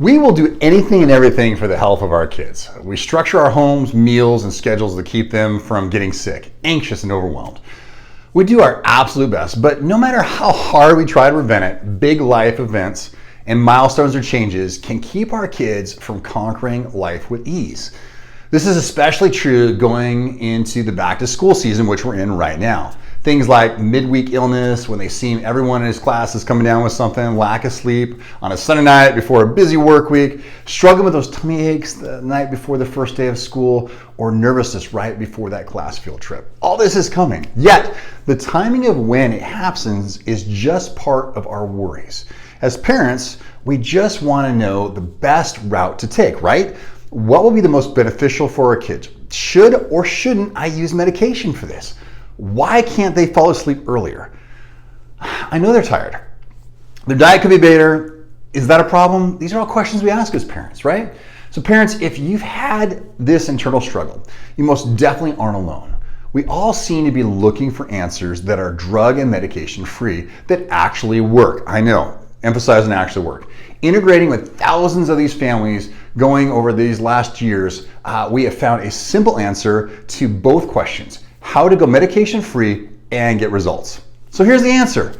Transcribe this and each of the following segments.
We will do anything and everything for the health of our kids. We structure our homes, meals, and schedules to keep them from getting sick, anxious, and overwhelmed. We do our absolute best, but no matter how hard we try to prevent it, big life events and milestones or changes can keep our kids from conquering life with ease. This is especially true going into the back to school season, which we're in right now. Things like midweek illness, when they see everyone in his class is coming down with something, lack of sleep on a Sunday night before a busy work week, struggling with those tummy aches the night before the first day of school, or nervousness right before that class field trip. All this is coming. Yet, the timing of when it happens is just part of our worries. As parents, we just want to know the best route to take, right? What will be the most beneficial for our kids? Should or shouldn't I use medication for this? Why can't they fall asleep earlier? I know they're tired. Their diet could be better. Is that a problem? These are all questions we ask as parents, right? So parents, if you've had this internal struggle, you most definitely aren't alone. We all seem to be looking for answers that are drug and medication free that actually work. I know, emphasize and actually work. Integrating with thousands of these families going over these last years, we have found a simple answer to both questions: how to go medication free and get results. So here's the answer.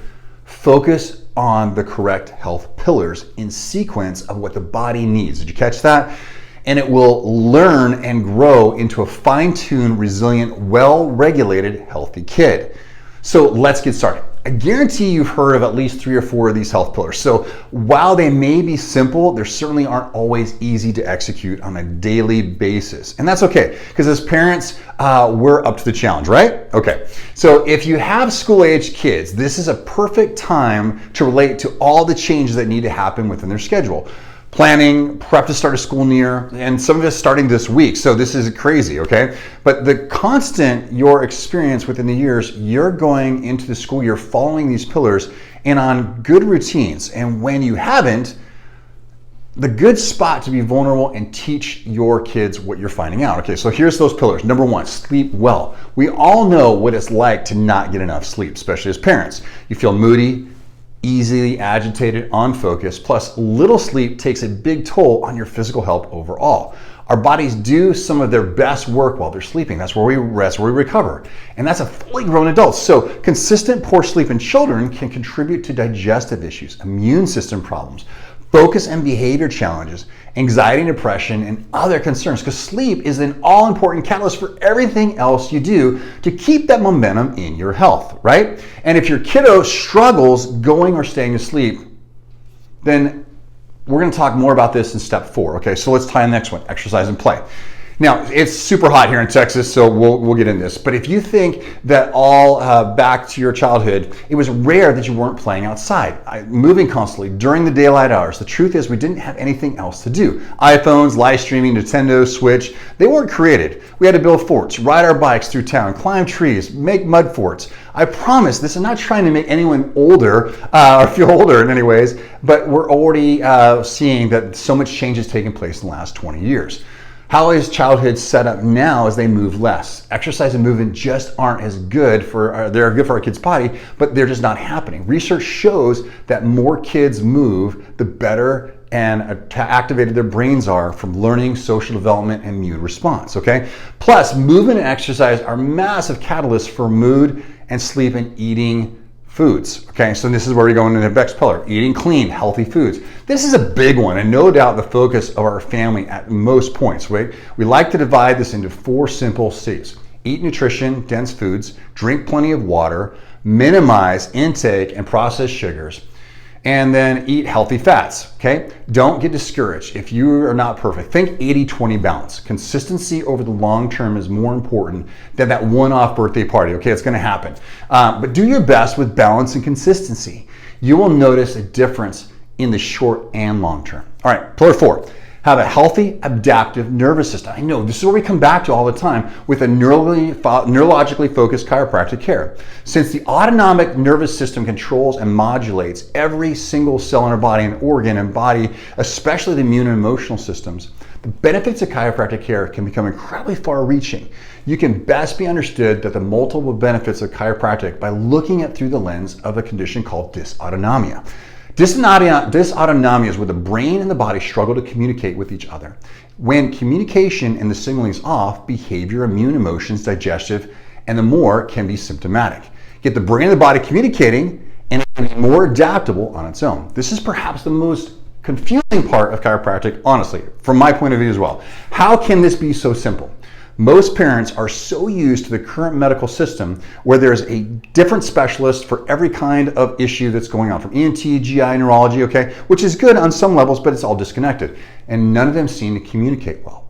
Focus on the correct health pillars in sequence of what the body needs. Did you catch that? And it will learn and grow into a fine-tuned, resilient, well-regulated, healthy kid. So let's get started. I guarantee you've heard of at least 3 or 4 of these health pillars. So while they may be simple, they certainly aren't always easy to execute on a daily basis. And that's okay, because as parents, we're up to the challenge, right? Okay, so if you have school-aged kids, this is a perfect time to relate to all the changes that need to happen within their schedule. Planning, prep to start a school near, and some of us starting this week, so this is crazy, okay? But the constant your experience within the years, you're going into the school year following these pillars and on good routines. And when you haven't, the good spot to be vulnerable and teach your kids what you're finding out. Okay, so here's those pillars. Number 1, sleep well. We all know what it's like to not get enough sleep, especially as parents. You feel moody, easily agitated, unfocused, plus little sleep takes a big toll on your physical health overall. Our bodies do some of their best work while they're sleeping. That's where we rest, where we recover. And that's a fully grown adult. So consistent poor sleep in children can contribute to digestive issues, immune system problems, focus and behavior challenges, anxiety and depression, and other concerns, because sleep is an all-important catalyst for everything else you do to keep that momentum in your health, right? And if your kiddo struggles going or staying to sleep, then we're going to talk more about this in step 4. Okay, so let's tie in the next one: exercise and play. Now, it's super hot here in Texas, so we'll get in this. But if you think that all back to your childhood, it was rare that you weren't playing outside, moving constantly during the daylight hours. The truth is we didn't have anything else to do. iPhones, live streaming, Nintendo, Switch, they weren't created. We had to build forts, ride our bikes through town, climb trees, make mud forts. I promise this is not trying to make anyone older or feel older in any ways, but we're already seeing that so much change has taken place in the last 20 years. How is childhood set up now as they move less? Exercise and movement just aren't as good they're good for our kids' body, but they're just not happening. Research shows that more kids move, the better and activated their brains are from learning, social development, and immune response, okay? Plus, movement and exercise are massive catalysts for mood and sleep and eating foods. Okay, so this is where we go into the next pillar: eating clean, healthy foods. This is a big one, and no doubt the focus of our family at most points, right? We like to divide this into 4 simple C's: eat nutrition, dense foods, drink plenty of water, minimize intake and processed sugars, and then eat healthy fats, okay? Don't get discouraged if you are not perfect. Think 80-20 balance. Consistency over the long term is more important than that one-off birthday party, okay? It's gonna happen. But do your best with balance and consistency. You will notice a difference in the short and long term. All right, pillar 4. Have a healthy, adaptive nervous system. I know this is where we come back to all the time with a neurologically focused chiropractic care. Since the autonomic nervous system controls and modulates every single cell in our body and organ and body, especially the immune and emotional systems, the benefits of chiropractic care can become incredibly far-reaching. You can best be understood that the multiple benefits of chiropractic by looking at through the lens of a condition called dysautonomia. Dysautonomia is where the brain and the body struggle to communicate with each other. When communication and the signaling is off, behavior, immune, emotions, digestive, and the more can be symptomatic. Get the brain and the body communicating and it can be more adaptable on its own. This is perhaps the most confusing part of chiropractic, honestly, from my point of view as well. How can this be so simple? Most parents are so used to the current medical system where there's a different specialist for every kind of issue that's going on, from ENT, GI, neurology, okay, which is good on some levels, but it's all disconnected. And none of them seem to communicate well.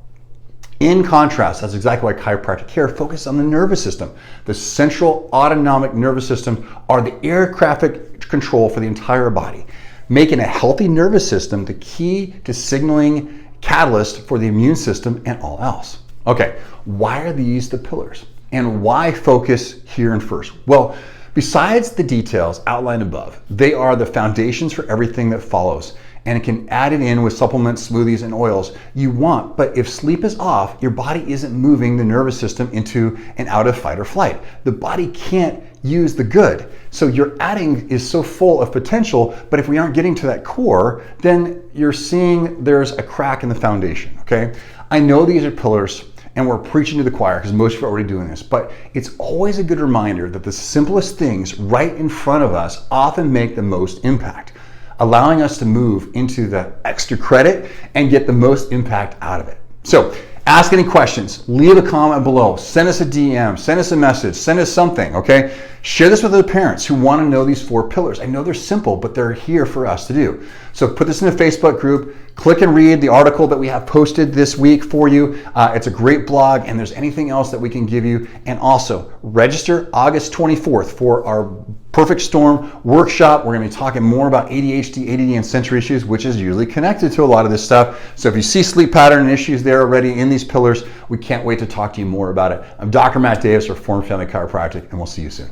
In contrast, that's exactly why chiropractic care focuses on the nervous system. The central autonomic nervous system are the air traffic control for the entire body, making a healthy nervous system the key to signaling catalyst for the immune system and all else. Okay, why are these the pillars? And why focus here and first? Well, besides the details outlined above, they are the foundations for everything that follows. And it can add it in with supplements, smoothies, and oils you want. But if sleep is off, your body isn't moving the nervous system into and out of fight or flight. The body can't use the good. So your adding is so full of potential, but if we aren't getting to that core, then you're seeing there's a crack in the foundation, okay? I know these are pillars, and we're preaching to the choir because most of you are already doing this, but it's always a good reminder that the simplest things right in front of us often make the most impact, allowing us to move into the extra credit and get the most impact out of it. So ask any questions, leave a comment below, send us a DM, send us a message, send us something, okay? Share this with other parents who want to know these 4 pillars. I know they're simple, but they're here for us to do. So put this in a Facebook group, click and read the article that we have posted this week for you. It's a great blog, and there's anything else that we can give you. And also register August 24th for our Perfect Storm workshop. We're going to be talking more about ADHD, ADD, and sensory issues, which is usually connected to a lot of this stuff. So if you see sleep pattern issues there already in these pillars, we can't wait to talk to you more about it. I'm Dr. Matt Davis, Reformed Family Chiropractic, and we'll see you soon.